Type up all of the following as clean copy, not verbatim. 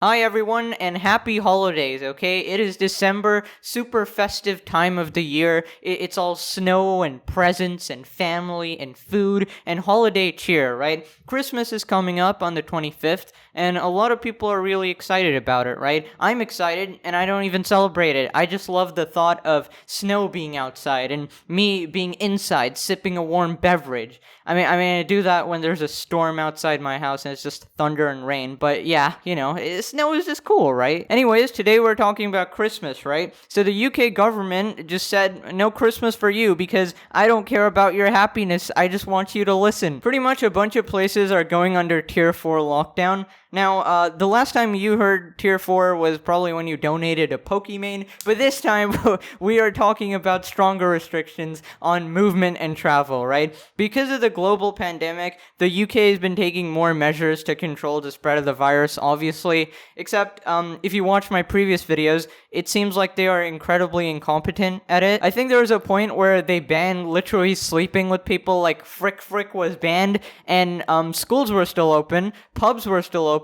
Hi everyone and happy holidays, okay? It is December, super festive time of the year. It's all snow and presents and family and food and holiday cheer, right? Christmas is coming up on the 25th and a lot of people are really excited about it, right? I'm excited and I don't even celebrate it. I just love the thought of snow being outside and me being inside sipping a warm beverage. I do that when there's a storm outside my house and it's just thunder and rain. But yeah, snow is just cool, right? Anyways, today we're talking about Christmas, right? So the UK government just said no Christmas for you because I don't care about your happiness. I just want you to listen. Pretty much a bunch of places are going under tier 4 lockdown. Now, the last time you heard Tier 4 was probably when you donated a Pokimane, but this time we are talking about stronger restrictions on movement and travel, right? Because of the global pandemic, the UK has been taking more measures to control the spread of the virus, obviously, except if you watch my previous videos, it seems like they are incredibly incompetent at it. I think there was a point where they banned literally sleeping with people, like Frick was banned, and schools were still open, pubs were still open.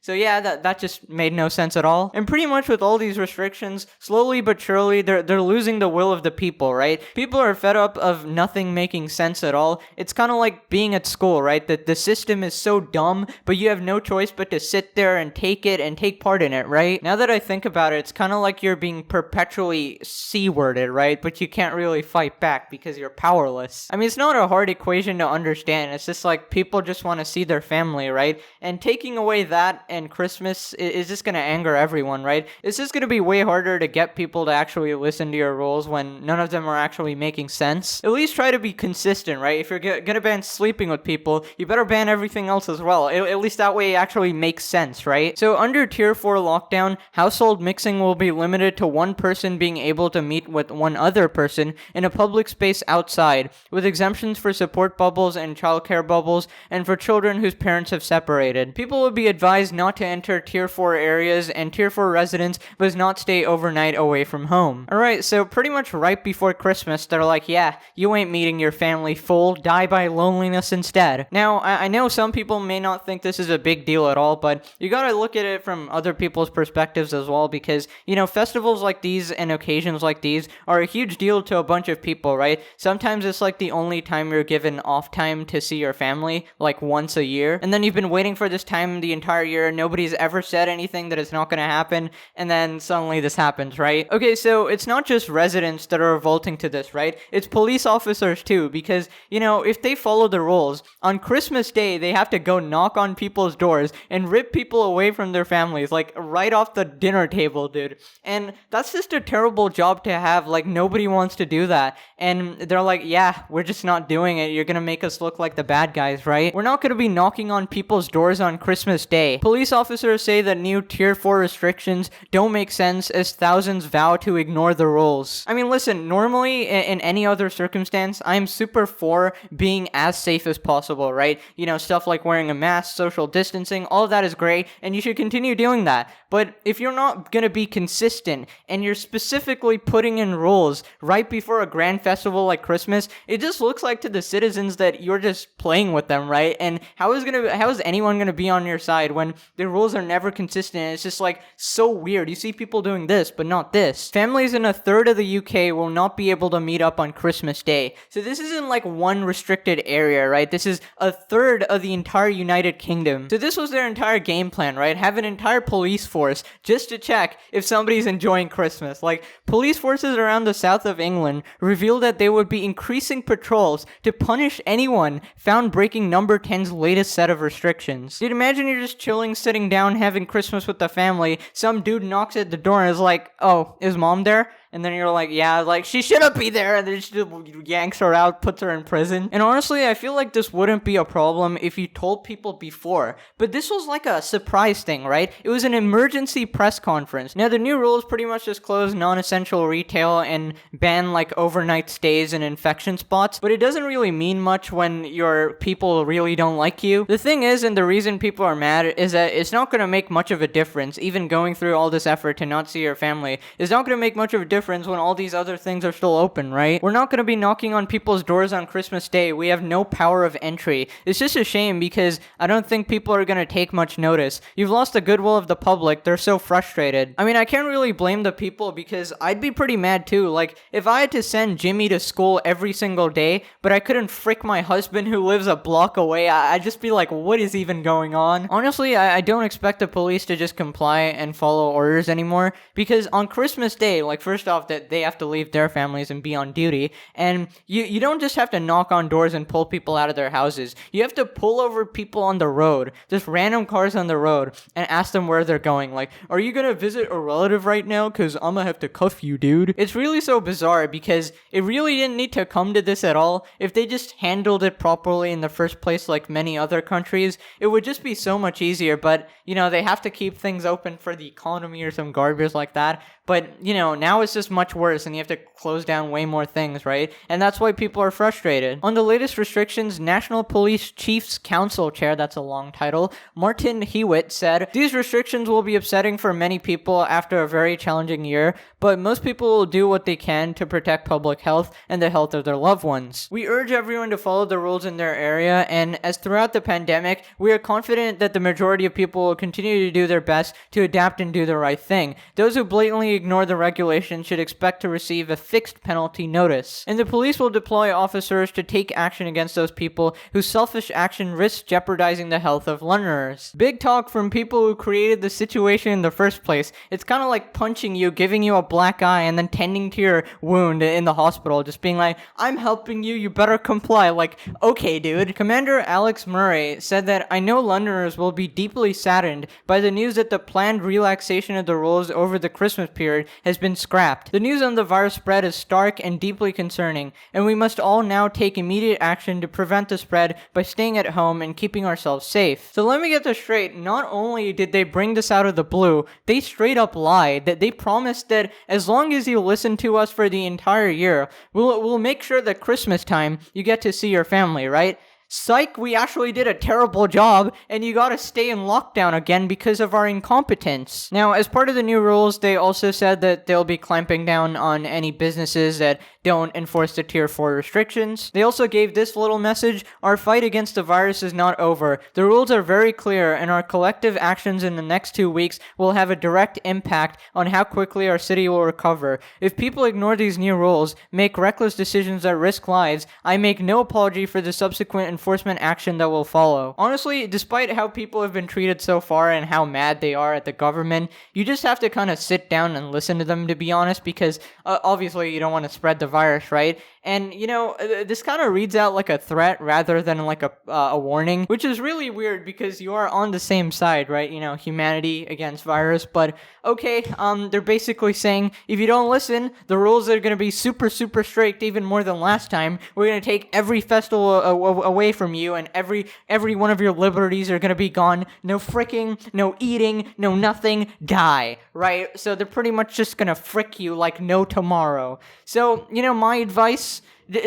So yeah, that just made no sense at all. And pretty much with all these restrictions, slowly but surely, they're losing the will of the people, right? People are fed up of nothing making sense at all. It's kind of like being at school, right? That the system is so dumb, but you have no choice but to sit there and take it and take part in it, right? Now that I think about it, it's kind of like you're being perpetually C-worded, right? But you can't really fight back because you're powerless. I mean, it's not a hard equation to understand. It's just like people just want to see their family, right? And taking away that and Christmas is just going to anger everyone, right? It's just going to be way harder to get people to actually listen to your rules when none of them are actually making sense. At least try to be consistent, right? If you're going to ban sleeping with people, you better ban everything else as well. At least that way it actually makes sense, right? So under Tier 4 lockdown, household mixing will be limited to one person being able to meet with one other person in a public space outside, with exemptions for support bubbles and childcare bubbles, and for children whose parents have separated. People will be advised not to enter Tier 4 areas, and Tier 4 residents must not stay overnight away from home. Alright, so pretty much right before Christmas, they're like, yeah, you ain't meeting your family, fool, die by loneliness instead. Now, I know some people may not think this is a big deal at all, but you gotta look at it from other people's perspectives as well, because, festivals like these and occasions like these are a huge deal to a bunch of people, right? Sometimes it's like the only time you're given off time to see your family, like once a year, and then you've been waiting for this time the entire year, nobody's ever said anything that it's not gonna happen, and then suddenly this happens, right? Okay, so it's not just residents that are revolting to this, right? It's police officers too, because, if they follow the rules, on Christmas Day, they have to go knock on people's doors and rip people away from their families, like, right off the dinner table, dude. And that's just a terrible job to have, like, nobody wants to do that, and they're like, yeah, we're just not doing it, you're gonna make us look like the bad guys, right? We're not gonna be knocking on people's doors on Christmas Day. Police officers say that new Tier 4 restrictions don't make sense as thousands vow to ignore the rules. I mean, listen, normally in any other circumstance, I'm super for being as safe as possible, right? Stuff like wearing a mask, social distancing, all of that is great, and you should continue doing that. But if you're not gonna be consistent, and you're specifically putting in rules right before a grand festival like Christmas, it just looks like to the citizens that you're just playing with them, right? And how is anyone gonna be on your side when the rules are never consistent? It's just like so weird. You see people doing this, but not this. Families in a third of the UK will not be able to meet up on Christmas Day. So this isn't like one restricted area, right? This is a third of the entire United Kingdom. So this was their entire game plan, right? Have an entire police force just to check if somebody's enjoying Christmas. Like, police forces around the south of England revealed that they would be increasing patrols to punish anyone found breaking Number 10's latest set of restrictions. Dude, imagine you're just chilling, sitting down, having Christmas with the family. Some dude knocks at the door and is like, oh, is mom there? And then you're like, yeah, like, she shouldn't be there. And then she yanks her out, puts her in prison. And honestly, I feel like this wouldn't be a problem if you told people before. But this was like a surprise thing, right? It was an emergency press conference. Now, the new rules pretty much just close non-essential retail and ban, like, overnight stays and infection spots. But it doesn't really mean much when your people really don't like you. The thing is, and the reason people are mad, is that it's not going to make much of a difference. Even going through all this effort to not see your family is not going to make much of a difference difference when all these other things are still open, right? We're not going to be knocking on people's doors on Christmas Day. We have no power of entry. It's just a shame because I don't think people are going to take much notice. You've lost the goodwill of the public. They're so frustrated. I mean, I can't really blame the people because I'd be pretty mad too. Like, if I had to send Jimmy to school every single day, but I couldn't frick my husband who lives a block away, I'd just be like, what is even going on? Honestly, I don't expect the police to just comply and follow orders anymore because on Christmas Day, like, first off, that they have to leave their families and be on duty, and you don't just have to knock on doors and pull people out of their houses. You have to pull over people on the road, just random cars on the road, and ask them where they're going. Like, are you gonna visit a relative right now? Cause I'm gonna have to cuff you, dude. It's really so bizarre because it really didn't need to come to this at all. If they just handled it properly in the first place, like many other countries, it would just be so much easier. But, you know, they have to keep things open for the economy or some garbage like that. But, you know, now it's just much worse and you have to close down way more things, right? And that's why people are frustrated. On the latest restrictions, National Police Chiefs Council Chair, that's a long title, Martin Hewitt said, "These restrictions will be upsetting for many people after a very challenging year, but most people will do what they can to protect public health and the health of their loved ones. We urge everyone to follow the rules in their area, and as throughout the pandemic, we are confident that the majority of people will continue to do their best to adapt and do the right thing. Those who blatantly ignore the regulations should expect to receive a fixed penalty notice. And the police will deploy officers to take action against those people whose selfish action risks jeopardizing the health of Londoners." Big talk from people who created the situation in the first place. It's kind of like punching you, giving you a black eye, and then tending to your wound in the hospital, just being like, "I'm helping you, you better comply." Like, okay, dude. Commander Alex Murray said that, "I know Londoners will be deeply saddened by the news that the planned relaxation of the rules over the Christmas period has been scrapped. The news on the virus spread is stark and deeply concerning, and we must all now take immediate action to prevent the spread by staying at home and keeping ourselves safe." So let me get this straight. Not only did they bring this out of the blue, they straight up lied. That they promised that as long as you listen to us for the entire year, we'll make sure that Christmas time you get to see your family, right? Psych, we actually did a terrible job, and you gotta stay in lockdown again because of our incompetence. Now, as part of the new rules, they also said that they'll be clamping down on any businesses that don't enforce the Tier 4 restrictions. They also gave this little message: "Our fight against the virus is not over. The rules are very clear, and our collective actions in the next 2 weeks will have a direct impact on how quickly our city will recover. If people ignore these new rules, make reckless decisions that risk lives, I make no apology for the subsequent enforcement action that will follow." Honestly, despite how people have been treated so far and how mad they are at the government, you just have to kind of sit down and listen to them, to be honest, because obviously you don't want to spread the virus, right? And, you know, this kind of reads out like a threat rather than like a warning, which is really weird because you are on the same side, right? You know, humanity against virus. But okay, they're basically saying, if you don't listen, the rules are going to be super, super strict, even more than last time. We're going to take every festival away from you, and every one of your liberties are going to be gone. No fricking, no eating, no nothing, die, right? So they're pretty much just going to frick you like no tomorrow. So, you know, my advice: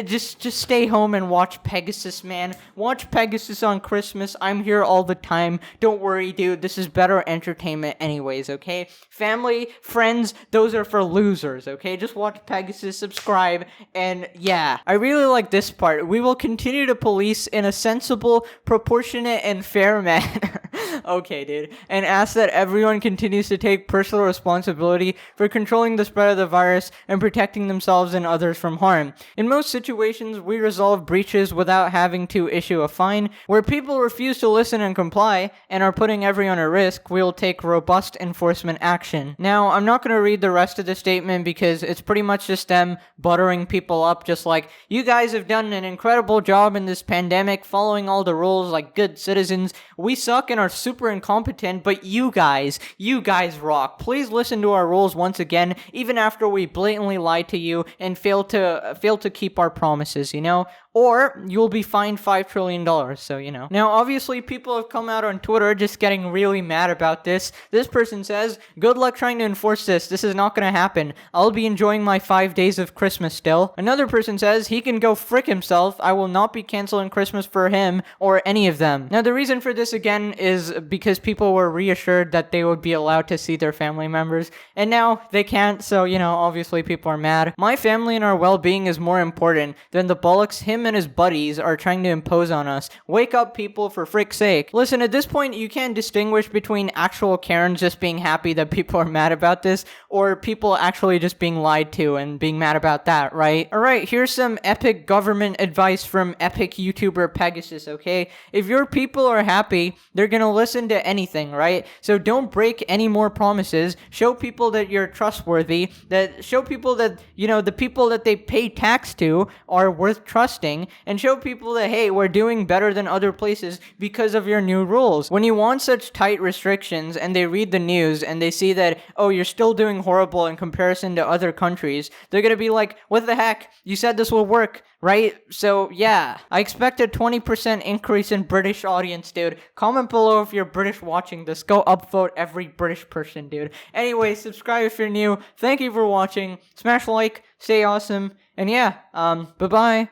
just stay home and watch Pegasus, man. Watch Pegasus on Christmas. I'm here all the time. Don't worry, dude. This is better entertainment anyways, okay? Family, friends, those are for losers, okay? Just watch Pegasus, subscribe, and yeah. I really like this part. We will continue to police in a sensible, proportionate, and fair manner. Okay, dude. And ask that everyone continues to take personal responsibility for controlling the spread of the virus and protecting themselves and others from harm. In most situations, we resolve breaches without having to issue a fine. Where people refuse to listen and comply and are putting everyone at risk, we will take robust enforcement action. Now, I'm not going to read the rest of the statement because it's pretty much just them buttering people up, just like, "You guys have done an incredible job in this pandemic, following all the rules like good citizens. We suck and are super incompetent, but you guys rock. Please listen to our rules once again, even after we blatantly lied to you and failed to keep our promises," you know? or you'll be fined $5 trillion. So, Now, obviously, people have come out on Twitter just getting really mad about this. This person says, good luck trying to enforce this. This is not going to happen. I'll be enjoying my 5 days of Christmas still. Another person says, he can go frick himself. I will not be canceling Christmas for him or any of them. Now, the reason for this, again, is because people were reassured that they would be allowed to see their family members, and now they can't, so, obviously people are mad. My family and our well-being is more important than the bollocks him and his buddies are trying to impose on us. Wake up, people, for frick's sake. Listen, at this point, you can't distinguish between actual Karens just being happy that people are mad about this, or people actually just being lied to and being mad about that, right? Alright, here's some epic government advice from epic YouTuber Pegasus, okay? If your people are happy, they're gonna listen to anything, right? So don't break any more promises. Show people that you're trustworthy, that show people that, the people that they pay tax to are worth trusting, and show people that, hey, we're doing better than other places because of your new rules. When you want such tight restrictions and they read the news and they see that, oh, you're still doing horrible in comparison to other countries, they're gonna be like, what the heck? You said this will work, right? So, yeah. I expect a 20% increase in British audience, dude. Comment below if you're British watching this. Go upvote every British person, dude. Anyway, subscribe if you're new. Thank you for watching. Smash like, stay awesome, and yeah, bye-bye.